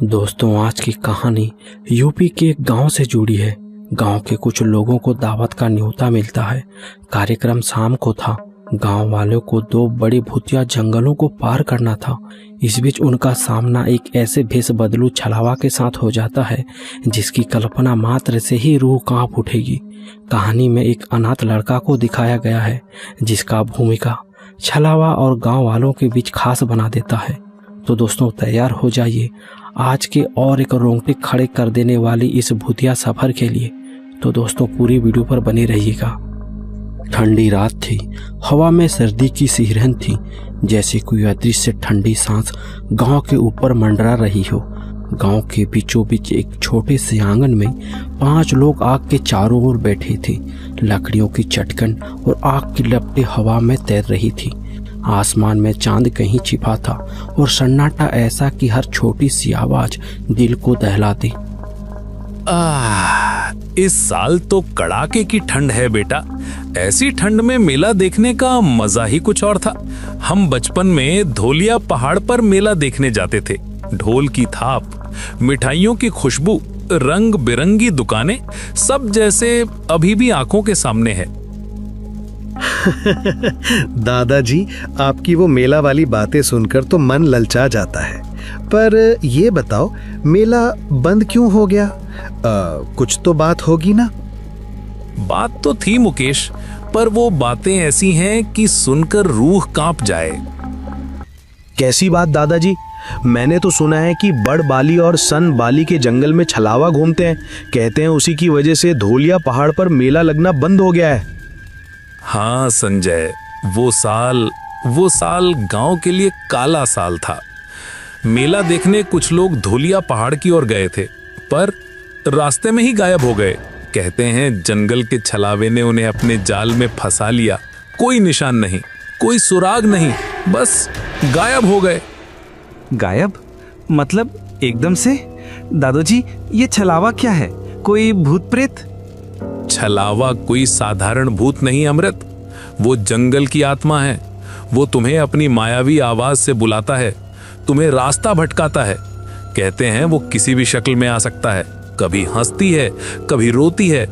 दोस्तों, आज की कहानी यूपी के एक गांव से जुड़ी है। गांव के कुछ लोगों को दावत का न्योता मिलता है। कार्यक्रम शाम को था। गांव वालों को 2 बड़े भूतिया जंगलों को पार करना था। इस बीच उनका सामना एक ऐसे भेष बदलू छलावा के साथ हो जाता है जिसकी कल्पना मात्र से ही रूह कांप उठेगी। कहानी में एक अनाथ लड़का को दिखाया गया है जिसका भूमिका छलावा और गांव वालों के बीच खास बना देता है। तो दोस्तों, तैयार हो जाइए आज के और एक रोंगटे खड़े कर देने वाली इस भूतिया सफर के लिए। तो दोस्तों, पूरी वीडियो पर बने रहिएगा। ठंडी रात थी। हवा में सर्दी की सिहरन थी, जैसे कोई अदृश्य ठंडी सांस गांव के ऊपर मंडरा रही हो। गांव के बीचों बीच एक छोटे से आंगन में 5 लोग आग के चारों ओर बैठे थे। लकड़ियों की चटकन और आग की लपटें हवा में तैर रही थी। आसमान में चांद कहीं छिपा था और सन्नाटा ऐसा कि हर छोटी सी आवाज दिल को दहला दे। इस साल तो कड़ाके की ठंड है बेटा। ऐसी ठंड में मेला देखने का मजा ही कुछ और था। हम बचपन में धोलिया पहाड़ पर मेला देखने जाते थे। ढोल की थाप, मिठाइयों की खुशबू, रंग बिरंगी दुकानें, सब जैसे अभी भी आंखों के सामने है। दादाजी, आपकी वो मेला वाली बातें सुनकर तो मन ललचा जाता है। पर ये बताओ, मेला बंद क्यों हो गया? कुछ तो बात होगी ना? बात तो थी मुकेश, पर वो बातें ऐसी हैं कि सुनकर रूह कांप जाए। कैसी बात दादाजी? मैंने तो सुना है कि बड़ बाली और सन बाली के जंगल में छलावा घूमते हैं। कहते हैं उसी की वजह से धोलिया पहाड़ पर मेला लगना बंद हो गया है। हाँ संजय, वो साल गांव के लिए काला साल था। मेला देखने कुछ लोग धोलिया पहाड़ की ओर गए थे, पर रास्ते में ही गायब हो गए। कहते हैं जंगल के छलावे ने उन्हें अपने जाल में फंसा लिया। कोई निशान नहीं, कोई सुराग नहीं, बस गायब हो गए। गायब? मतलब एकदम से? दादाजी, ये छलावा क्या है? कोई भूत प्रेत? छलावा कोई साधारण भूत नहीं अमृत, वो जंगल की आत्मा है। वो तुम्हें अपनी मायावी आवाज से बुलाता है, तुम्हें रास्ता भटकाता है। कहते हैं वो किसी भी शक्ल में आ सकता है, कभी हंसती है, कभी रोती है,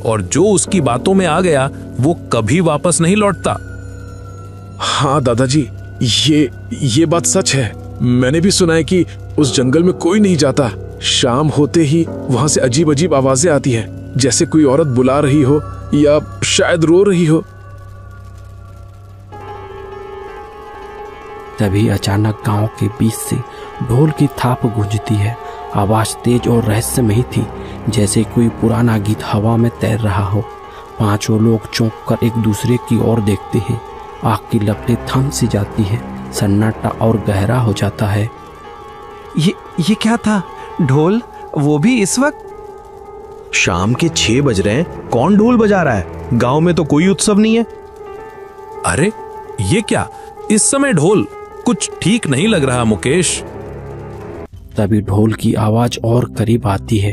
और जो उसकी बातों में आ गया वो कभी वापस नहीं लौटता। हाँ दादाजी, ये बात सच है। मैंने भी सुना है कि उस जंगल में कोई नहीं जाता। शाम होते ही वहां से अजीब अजीब आवाजें आती हैं, जैसे कोई औरत बुला रही हो या शायद रो रही हो। तभी अचानक गांव के बीच से ढोल की थाप गूंजती है। आवाज तेज और रहस्यमयी थी, जैसे कोई पुराना गीत हवा में तैर रहा हो। 5 लोग चौंक कर एक दूसरे की ओर देखते हैं। आग की लपटें थम सी जाती है, सन्नाटा और गहरा हो जाता है। ये क्या था? ढोल, वो भी इस वक्त? शाम के 6 बज रहे हैं, कौन ढोल बजा रहा है? गांव में तो कोई उत्सव नहीं है। अरे ये क्या, इस समय ढोल? कुछ ठीक नहीं लग रहा मुकेश। तभी ढोल की आवाज और करीब आती है।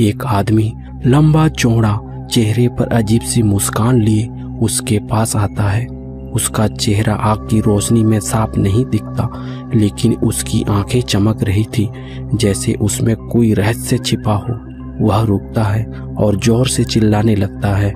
एक आदमी लंबा चौड़ा, चेहरे पर अजीब सी मुस्कान लिए उसके पास आता है। उसका चेहरा आग की रोशनी में साफ नहीं दिखता, लेकिन उसकी आंखें चमक रही थी, जैसे उसमें कोई रहस्य छिपा हो। वह रुकता है और जोर से चिल्लाने लगता है।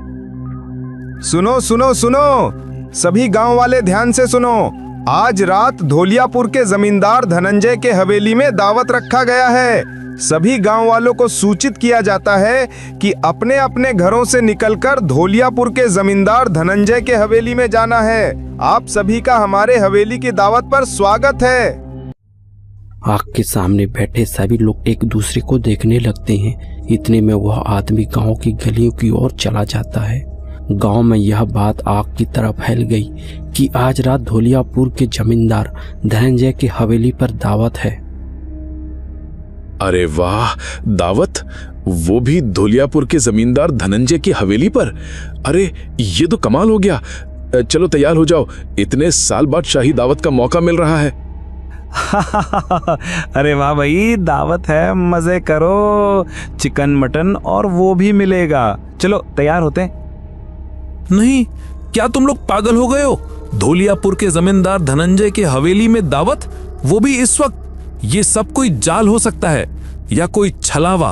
सुनो सुनो सुनो, सभी गांव वाले ध्यान से सुनो। आज रात धोलियापुर के जमींदार धनंजय के हवेली में दावत रखा गया है। सभी गांव वालों को सूचित किया जाता है कि अपने अपने घरों से निकलकर धोलियापुर के जमींदार धनंजय के हवेली में जाना है। आप सभी का हमारे हवेली की दावत पर स्वागत है। आग के सामने बैठे सभी लोग एक दूसरे को देखने लगते हैं। इतने में वह आदमी गांव की गलियों की ओर चला जाता है। गांव में यह बात आग की तरह फैल गई कि आज रात धोलियापुर के जमींदार धनंजय की हवेली पर दावत है। अरे वाह, दावत? वो भी धोलियापुर के जमींदार धनंजय की हवेली पर? अरे ये तो कमाल हो गया। चलो तैयार हो जाओ, इतने साल बाद शाही दावत का मौका मिल रहा है। अरे वाह भाई, दावत है, मजे करो। चिकन मटन और वो भी मिलेगा। चलो तैयार होते हैं। नहीं, क्या तुम लोग पागल हो गए हो? धोलियापुर के जमींदार धनंजय के हवेली में दावत, वो भी इस वक्त? ये सब कोई जाल हो सकता है या कोई छलावा।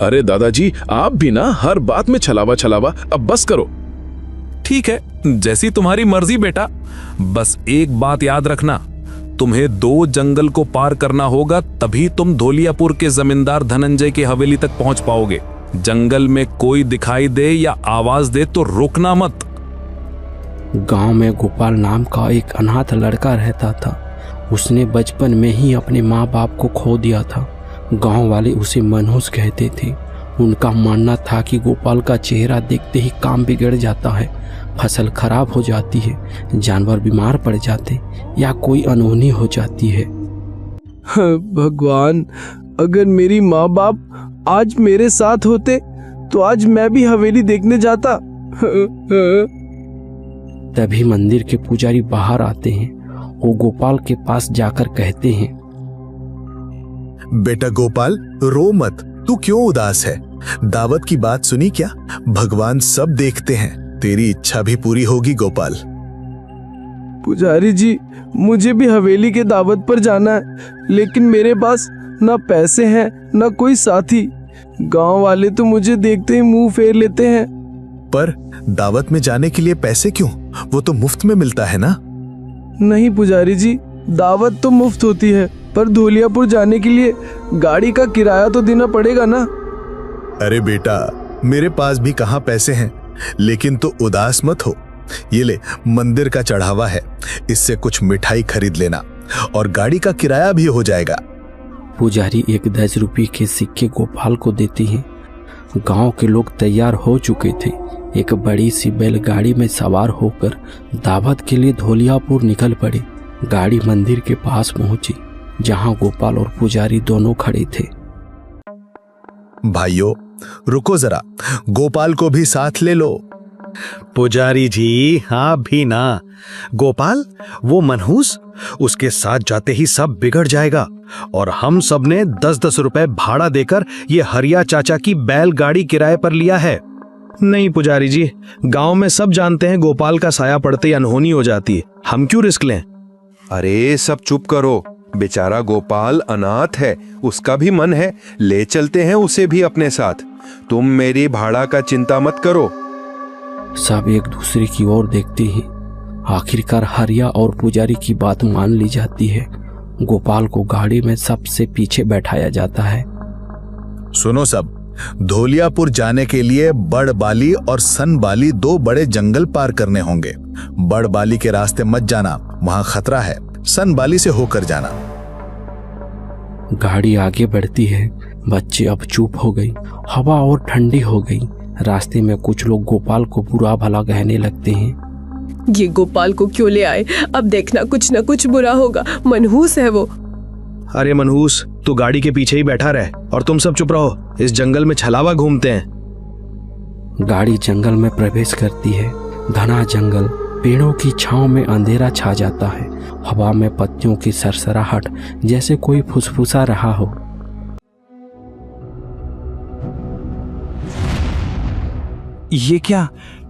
अरे दादाजी, आप भी ना हर बात में छलावा छलावा, अब बस करो। ठीक है, जैसी तुम्हारी मर्जी बेटा। बस एक बात याद रखना, तुम्हें 2 जंगल को पार करना होगा, तभी तुम धोलियापुर के जमींदार धनंजय की हवेली तक पहुंच पाओगे। जंगल में कोई दिखाई दे या आवाज दे तो रुकना मत। गांव में गोपाल नाम का एक अनाथ लड़का रहता था। उसने बचपन में ही अपने माँ बाप को खो दिया था। गांव वाले उसे मनहूस कहते थे। उनका मानना था कि गोपाल का चेहरा देखते ही काम बिगड़ जाता है, फसल खराब हो जाती है, जानवर बीमार पड़ जाते या कोई अनहोनी हो जाती है। भगवान, अगर मेरी माँ बाप आज मेरे साथ होते तो आज मैं भी हवेली देखने जाता। तभी मंदिर के पुजारी बाहर आते हैं। वो गोपाल के पास जाकर कहते हैं, बेटा गोपाल, रो मत, तू क्यों उदास है? दावत की बात सुनी क्या? भगवान सब देखते हैं, तेरी इच्छा भी पूरी होगी गोपाल। पुजारी जी, मुझे भी हवेली के दावत पर जाना है, लेकिन मेरे पास ना पैसे हैं ना कोई साथी। गांव वाले तो मुझे देखते ही मुंह फेर लेते हैं। पर दावत में जाने के लिए पैसे क्यों? वो तो मुफ्त में मिलता है ना। नहीं पुजारी जी, दावत तो मुफ्त होती है, पर धोलियापुर जाने के लिए गाड़ी का किराया तो देना पड़ेगा ना। अरे बेटा, मेरे पास भी कहाँ पैसे हैं, लेकिन तू उदास मत हो। ये ले, मंदिर का चढ़ावा है, इससे कुछ मिठाई खरीद लेना और गाड़ी का किराया भी हो जाएगा। पुजारी एक 10 रुपये के सिक्के गोपाल को देते हैं। गांव के लोग तैयार हो चुके थे। एक बड़ी सी बैलगाड़ी में सवार होकर दावत के लिए धोलियापुर निकल पड़े। गाड़ी मंदिर के पास पहुंची, जहां गोपाल और पुजारी दोनों खड़े थे। भाइयों, रुको जरा, गोपाल को भी साथ ले लो। पुजारी जी, हाँ भी ना। गोपाल वो मनहूस, उसके साथ जाते ही सब बिगड़ जाएगा। और हम सब ने 10-10 रुपए भाड़ा देकर ये हरिया चाचा की बैलगाड़ी किराए पर लिया है। नहीं पुजारी जी, गांव में सब जानते हैं गोपाल का साया पड़ते ही अनहोनी हो जाती है, हम क्यों रिस्क लें? अरे सब चुप करो, बेचारा गोपाल अनाथ है, उसका भी मन है, ले चलते हैं उसे भी अपने साथ। तुम मेरी भाड़ा का चिंता मत करो। सब एक दूसरे की ओर देखते हैं। आखिरकार हरिया और पुजारी की बात मान ली जाती है। गोपाल को गाड़ी में सबसे पीछे बैठाया जाता है। सुनो सब, धोलियापुर जाने के लिए बड़बाली और सनबाली 2 बड़े जंगल पार करने होंगे। बड़बाली के रास्ते मत जाना, वहां खतरा है। सनबाली से होकर जाना। गाड़ी आगे बढ़ती है। बच्चे अब चुप हो गई। हवा और ठंडी हो गई। रास्ते में कुछ लोग गोपाल को बुरा भला कहने लगते हैं। ये गोपाल को क्यों ले आए? अब देखना कुछ न कुछ बुरा होगा, मनहूस है वो। अरे मनहूस, तू गाड़ी के पीछे ही बैठा रहे और तुम सब चुप रहो, इस जंगल में छलावा घूमते हैं। गाड़ी जंगल में प्रवेश करती है। घना जंगल, पेड़ों की छांव में अंधेरा छा जाता है। हवा में पत्तियों की सरसराहट जैसे कोई फुसफुसा रहा हो। ये क्या,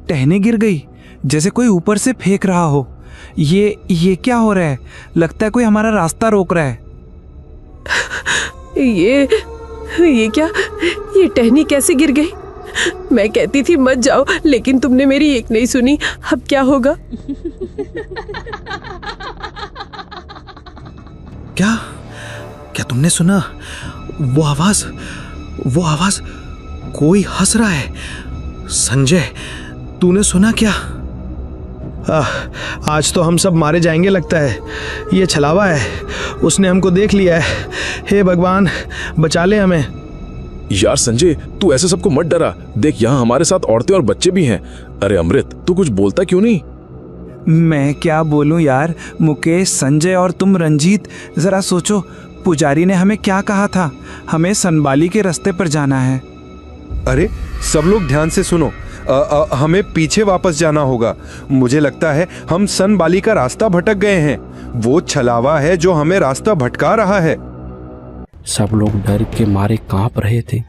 टहनी गिर गई जैसे कोई ऊपर से फेंक रहा हो। ये क्या हो रहा है? लगता है कोई हमारा रास्ता रोक रहा है। ये क्या? ये टहनी कैसे गिर गई? मैं कहती थी मत जाओ, लेकिन तुमने मेरी एक नहीं सुनी। अब क्या होगा? क्या तुमने सुना? वो आवाज कोई हंस रहा है। संजय, तूने सुना क्या? आज तो हम सब मारे जाएंगे लगता है। ये छलावा है, उसने हमको देख लिया है। हे भगवान, बचा ले हमें। यार संजय, तू ऐसे सबको मत डरा। देख, यहाँ हमारे साथ औरतें और बच्चे भी हैं। अरे अमृत, तू कुछ बोलता क्यों नहीं? मैं क्या बोलूं यार। मुकेश, संजय और तुम रंजीत, जरा सोचो, पुजारी ने हमें क्या कहा था? हमें सनबाली के रास्ते पर जाना है। अरे सब लोग ध्यान से सुनो, हमें पीछे वापस जाना होगा। मुझे लगता है हम सनबाली का रास्ता भटक गए हैं। वो छलावा है जो हमें रास्ता भटका रहा है। सब लोग डर के मारे कांप रहे थे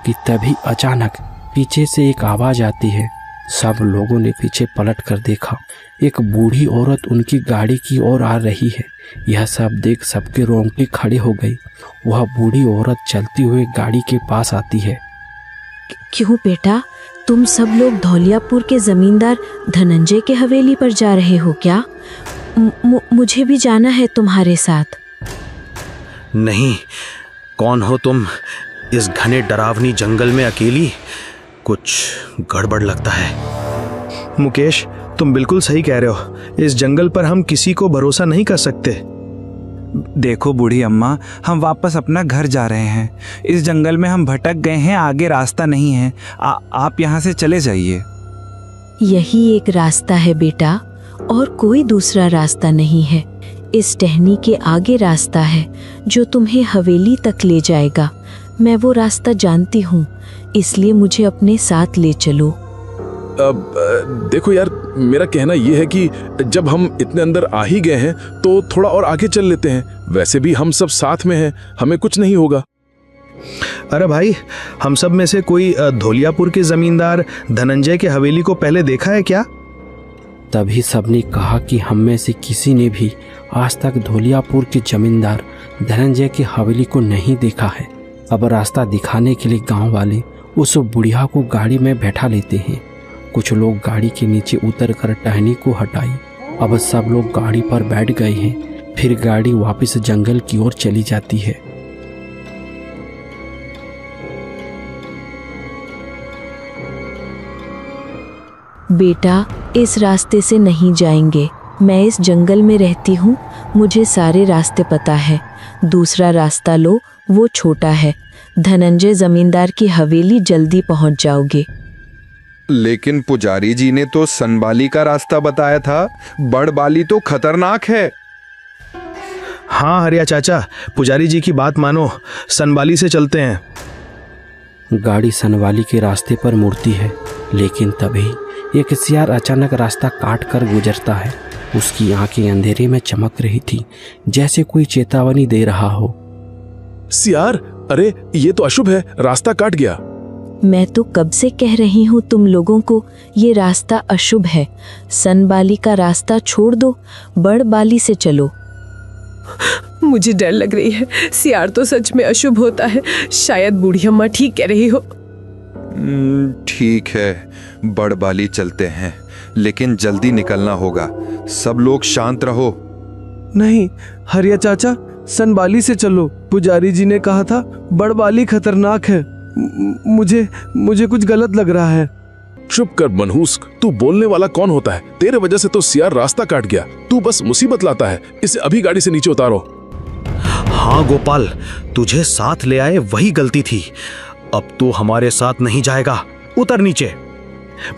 कि तभी अचानक पीछे से एक आवाज आती है। सब लोगों ने पीछे पलट कर देखा। एक बूढ़ी औरत उनकी गाड़ी की ओर आ रही है। यह सब देख सबके रोंगटे खड़े हो गए। वह बूढ़ी औरत चलती हुई गाड़ी के पास आती है। क्यों बेटा, तुम सब लोग धौलियापुर के जमींदार धनंजय के हवेली पर जा रहे हो क्या? मुझे भी जाना है तुम्हारे साथ। नहीं, कौन हो तुम इस घने डरावनी जंगल में अकेली? कुछ गड़बड़ लगता है। मुकेश, तुम बिल्कुल सही कह रहे हो। इस जंगल पर हम किसी को भरोसा नहीं कर सकते। देखो बूढ़ी अम्मा, हम वापस अपना घर जा रहे हैं। इस जंगल में हम भटक गए हैं, आगे रास्ता नहीं है। आप यहाँ से चले जाइए। यही एक रास्ता है बेटा, और कोई दूसरा रास्ता नहीं है। इस टहनी के आगे रास्ता है जो तुम्हें हवेली तक ले जाएगा। मैं वो रास्ता जानती हूँ, इसलिए मुझे अपने साथ ले चलो। देखो यार, मेरा कहना यह है कि जब हम इतने अंदर आ ही गए हैं तो थोड़ा और आगे चल लेते हैं। वैसे भी हम सब साथ में हैं, हमें कुछ नहीं होगा। अरे भाई, हम सब में से कोई धौलियापुर के जमींदार धनंजय के हवेली को पहले देखा है क्या? तभी सबने कहा कि हम में से किसी ने भी आज तक धौलियापुर के जमींदार धनंजय की हवेली को नहीं देखा है। अब रास्ता दिखाने के लिए गांव वाले उस बुढ़िया को गाड़ी में बैठा लेते हैं। कुछ लोग गाड़ी के नीचे उतरकर टहनी को हटाई। अब सब लोग गाड़ी पर बैठ गए हैं। फिर गाड़ी वापस जंगल की ओर चली जाती है। बेटा, इस रास्ते से नहीं जाएंगे। मैं इस जंगल में रहती हूँ, मुझे सारे रास्ते पता है। दूसरा रास्ता लो, वो छोटा है। धनंजय जमींदार की हवेली जल्दी पहुँच जाओगे। लेकिन पुजारी जी ने तो सनबाली का रास्ता बताया था। बड़बाली तो खतरनाक है। हाँ हरिया चाचा, पुजारी जी की बात मानो, सनबाली से चलते हैं। गाड़ी सनबाली के रास्ते पर मुड़ती है, लेकिन तभी एक सियार अचानक रास्ता काट कर गुजरता है। उसकी आंखें अंधेरे में चमक रही थी, जैसे कोई चेतावनी दे रहा हो। सियार, अरे ये तो अशुभ है, रास्ता काट गया। मैं तो कब से कह रही हूँ तुम लोगों को, ये रास्ता अशुभ है। सनबाली का रास्ता छोड़ दो, बड़बाली से चलो। मुझे डर लग रही है। सियार तो सच में अशुभ होता है। शायद बूढ़ी अम्मा ठीक कह रही हो। ठीक है, बड़बाली चलते हैं, लेकिन जल्दी निकलना होगा। सब लोग शांत रहो। नहीं हरिया चाचा, सनबाली से चलो। पुजारी जी ने कहा था बड़बाली खतरनाक है। मुझे कुछ गलत लग रहा है। चुप कर मनहूस, तू बोलने वाला कौन होता है? तेरे वजह से तो सियार रास्ता काट गया। तू बस मुसीबत लाता है। इसे अभी गाड़ी से नीचे उतारो। हाँ गोपाल, तुझे साथ ले आए वही गलती थी। अब तो हमारे साथ नहीं जाएगा। उतर नीचे।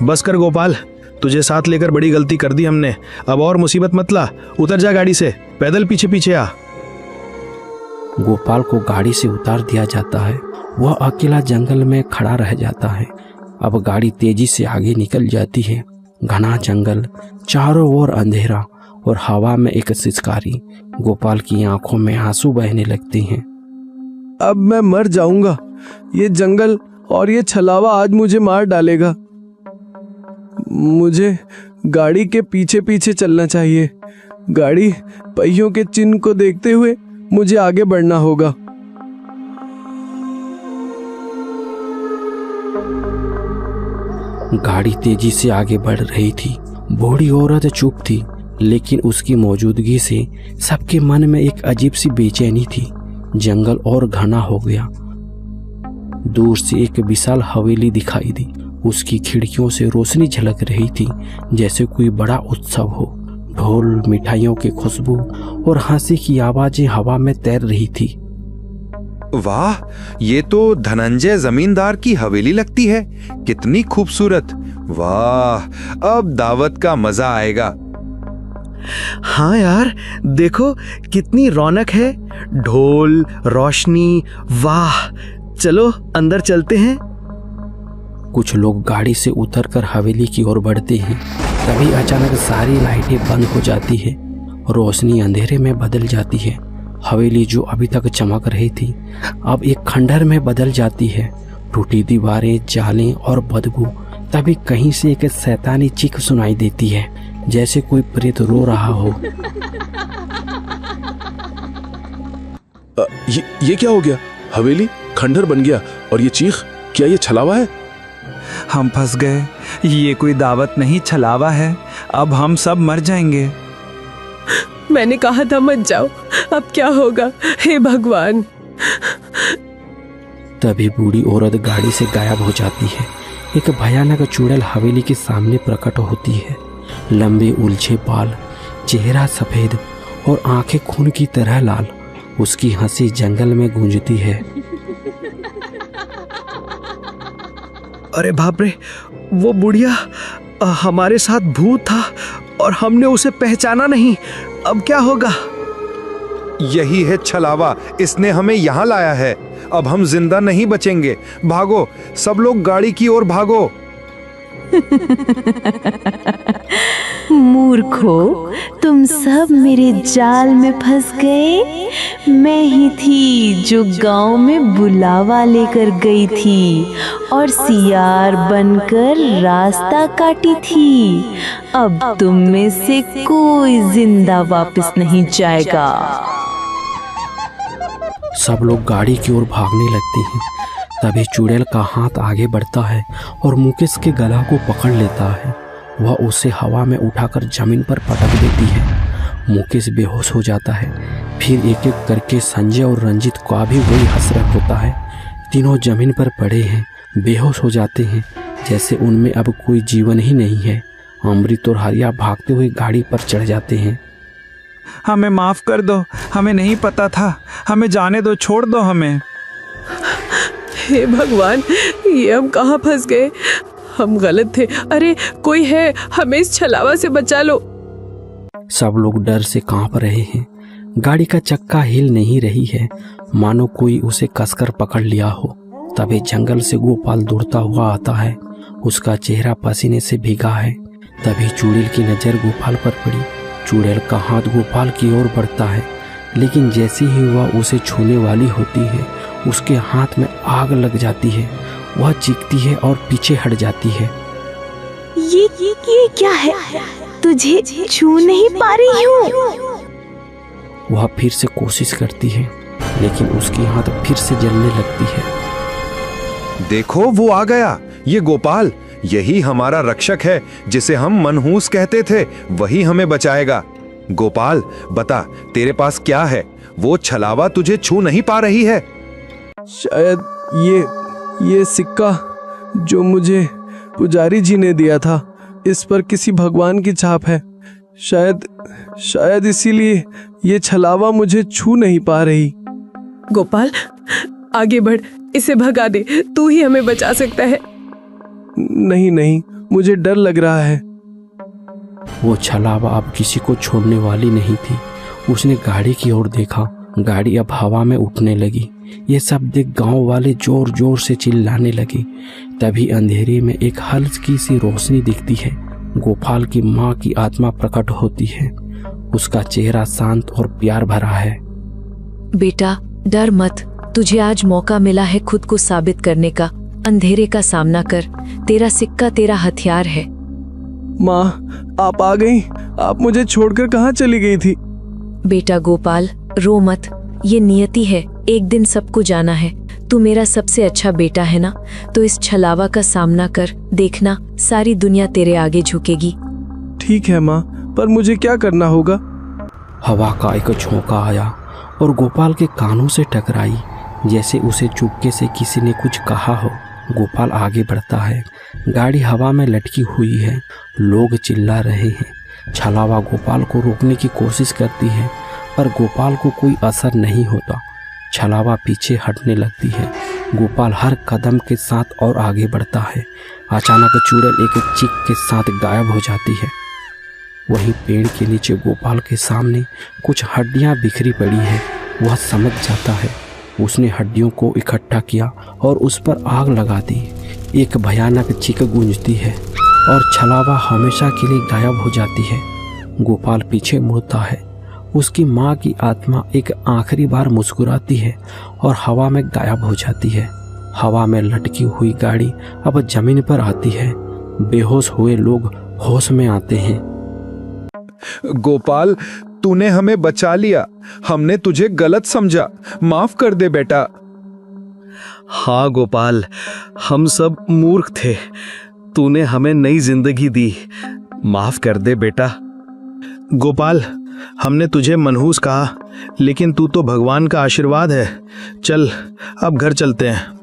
बस कर गोपाल, तुझे साथ लेकर बड़ी गलती कर दी हमने। अब और मुसीबत मत ला। उतर जा गाड़ी से, पैदल पीछे पीछे आ। गोपाल को गाड़ी से उतार दिया जाता है। वह अकेला जंगल में खड़ा रह जाता है। अब गाड़ी तेजी से आगे निकल जाती है। घना जंगल, चारों ओर अंधेरा और हवा में एक सिसकारी। गोपाल की आंखों में आंसू बहने लगते हैं। अब मैं मर जाऊंगा। ये जंगल और ये छलावा आज मुझे मार डालेगा। मुझे गाड़ी के पीछे पीछे चलना चाहिए। गाड़ी पहियों के चिन्ह को देखते हुए मुझे आगे बढ़ना होगा। गाड़ी तेजी से आगे बढ़ रही थी। बूढ़ी औरत चुप थी, लेकिन उसकी मौजूदगी से सबके मन में एक अजीब सी बेचैनी थी। जंगल और घना हो गया। दूर से एक विशाल हवेली दिखाई दी। उसकी खिड़कियों से रोशनी झलक रही थी, जैसे कोई बड़ा उत्सव हो। ढोल, मिठाइयों की खुशबू और हंसी की आवाजें हवा में तैर रही थी। वाह, ये तो धनंजय जमींदार की हवेली लगती है। कितनी खूबसूरत। वाह, अब दावत का मजा आएगा। हाँ यार, देखो कितनी रौनक है। ढोल, रोशनी, वाह। चलो अंदर चलते हैं। कुछ लोग गाड़ी से उतरकर हवेली की ओर बढ़ते हैं। तभी अचानक सारी लाइटें बंद हो जाती है। रोशनी अंधेरे में बदल जाती है। हवेली जो अभी तक चमक रही थी, अब एक खंडहर में बदल जाती है। टूटी दीवारें, जालें और बदबू तभी कहीं से एक शैतानी चीख सुनाई देती है, जैसे कोई प्रेत रो रहा हो। ये क्या हो गया? हवेली खंडहर बन गया और ये चीख, क्या ये छलावा है? हम फंस गए। ये कोई दावत नहीं, छलावा है। अब हम सब मर जाएंगे। मैंने कहा था मत जाओ, अब क्या होगा? हे भगवान। तभी बूढ़ी औरत गाड़ी से गायब हो जाती है। एक भयानक चुड़ैल हवेली के सामने प्रकट होती है। लंबे उलझे बाल, चेहरा सफेद और आंखें खून की तरह लाल। उसकी हंसी जंगल में गूंजती है। अरे बाप रे, वो बुढ़िया हमारे साथ भूत था और हमने उसे पहचाना नहीं। अब क्या होगा? यही है छलावा, इसने हमें यहाँ लाया है। अब हम जिंदा नहीं बचेंगे। भागो, सब लोग गाड़ी की ओर भागो। मूर्खो, तुम सब मेरे जाल में फंस गए। मैं ही थी जो गांव में बुलावा लेकर गई थी और सियार बनकर रास्ता काटी थी। अब तुम में से कोई जिंदा वापस नहीं जाएगा। सब लोग गाड़ी की ओर भागने लगते हैं। तभी चुड़ैल का हाथ आगे बढ़ता है और मुकेश के गला को पकड़ लेता है। वह उसे हवा में उठाकर जमीन पर पटक देती है। मुकेश बेहोश हो जाता है। फिर एक एक करके संजय और रंजीत का भी वही हसरत होता है। तीनों जमीन पर पड़े हैं, बेहोश हो जाते हैं, जैसे उनमें अब कोई जीवन ही नहीं है। अमृत और हरिया भागते हुए गाड़ी पर चढ़ जाते हैं। हमें माफ कर दो, हमें नहीं पता था। हमें जाने दो, छोड़ दो हमें। हे भगवान, ये हम कहाँ फंस गए? हम गलत थे। अरे कोई है, हमें इस छलावा से बचा लो। सब लोग डर से कांप रहे हैं। गाड़ी का चक्का हिल नहीं रही है, मानो कोई उसे कसकर पकड़ लिया हो। तभी जंगल से गोपाल दौड़ता हुआ आता है। उसका चेहरा पसीने से भीगा है। तभी चुड़ैल की नजर गोपाल पर पड़ी। चुड़ैल का हाथ गोपाल की ओर बढ़ता है, लेकिन जैसे ही वह उसे छूने वाली होती है, उसके हाथ में आग लग जाती है। वह चीखती है और पीछे हट जाती है। ये क्या है? तुझे छू नहीं पा रही हूँ। वह फिर से कोशिश करती है, लेकिन उसकी हाथ फिर से जलने लगती है। देखो, वो आ गया। ये गोपाल, यही हमारा रक्षक है, जिसे हम मनहूस कहते थे। वही हमें बचाएगा। गोपाल, बता, तेरे पास क्या है? वो छलावा तुझे छू नहीं पा रही है। शायद ये सिक्का जो मुझे पुजारी जी ने दिया था, इस पर किसी भगवान की छाप है। शायद इसीलिए ये छलावा मुझे छू नहीं पा रही। गोपाल, आगे बढ़, इसे भगा दे। तू ही हमें बचा सकता है। नहीं, मुझे डर लग रहा है। वो छलावा अब किसी को छोड़ने वाली नहीं थी। उसने गाड़ी की ओर देखा। गाड़ी अब हवा में उठने लगी। ये सब देख गांव वाले जोर जोर से चिल्लाने लगे। तभी अंधेरे में एक हल्की सी रोशनी दिखती है। गोपाल की माँ की आत्मा प्रकट होती है। उसका चेहरा शांत और प्यार भरा है। बेटा, डर मत। तुझे आज मौका मिला है खुद को साबित करने का। अंधेरे का सामना कर। तेरा सिक्का तेरा हथियार है। माँ, आप आ गई। आप मुझे छोड़कर कहाँ चली गई थी? बेटा गोपाल, रो मत। ये नियति है, एक दिन सबको जाना है। तू मेरा सबसे अच्छा बेटा है ना, तो इस छलावा का सामना कर। देखना, सारी दुनिया तेरे आगे झुकेगी। ठीक है माँ, पर मुझे क्या करना होगा? हवा का एक झोंका आया और गोपाल के कानों से टकराई, जैसे उसे चुपके से किसी ने कुछ कहा हो। गोपाल आगे बढ़ता है। गाड़ी हवा में लटकी हुई है। लोग चिल्ला रहे हैं। छलावा गोपाल को रोकने की कोशिश करती है, पर गोपाल को कोई असर नहीं होता। छलावा पीछे हटने लगती है। गोपाल हर कदम के साथ और आगे बढ़ता है। अचानक चुड़ैल एक चीख के साथ गायब हो जाती है। वहीं पेड़ के नीचे गोपाल के सामने कुछ हड्डियां बिखरी पड़ी हैं। वह समझ जाता है। उसने हड्डियों को इकट्ठा किया और उस पर आग लगा दी। एक भयानक चीख गूंजती है और छलावा हमेशा के लिए गायब हो जाती है। गोपाल पीछे मुड़ता है। उसकी माँ की आत्मा एक आखिरी बार मुस्कुराती है और हवा में गायब हो जाती है। हवा में लटकी हुई गाड़ी अब जमीन पर आती है। बेहोश हुए लोग होश में आते हैं। गोपाल, तूने हमें बचा लिया। हमने तुझे गलत समझा, माफ कर दे बेटा। हाँ गोपाल, हम सब मूर्ख थे। तूने हमें नई जिंदगी दी, माफ कर दे बेटा। गोपाल, हमने तुझे मनहूस कहा, लेकिन तू तो भगवान का आशीर्वाद है। चल अब घर चलते हैं।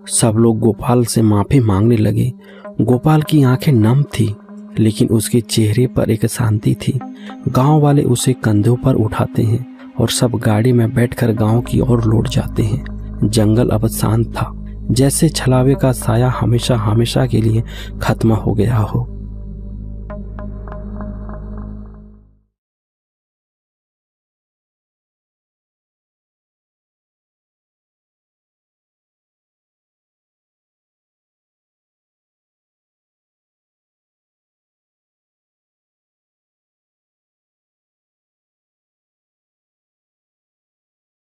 सब लोग गोपाल से माफी मांगने लगे। गोपाल की आंखें नम थी, लेकिन उसके चेहरे पर एक शांति थी। गांव वाले उसे कंधों पर उठाते हैं और सब गाड़ी में बैठकर गांव की ओर लौट जाते हैं। जंगल अब शांत था, जैसे छलावे का साया हमेशा हमेशा के लिए खत्म हो गया हो।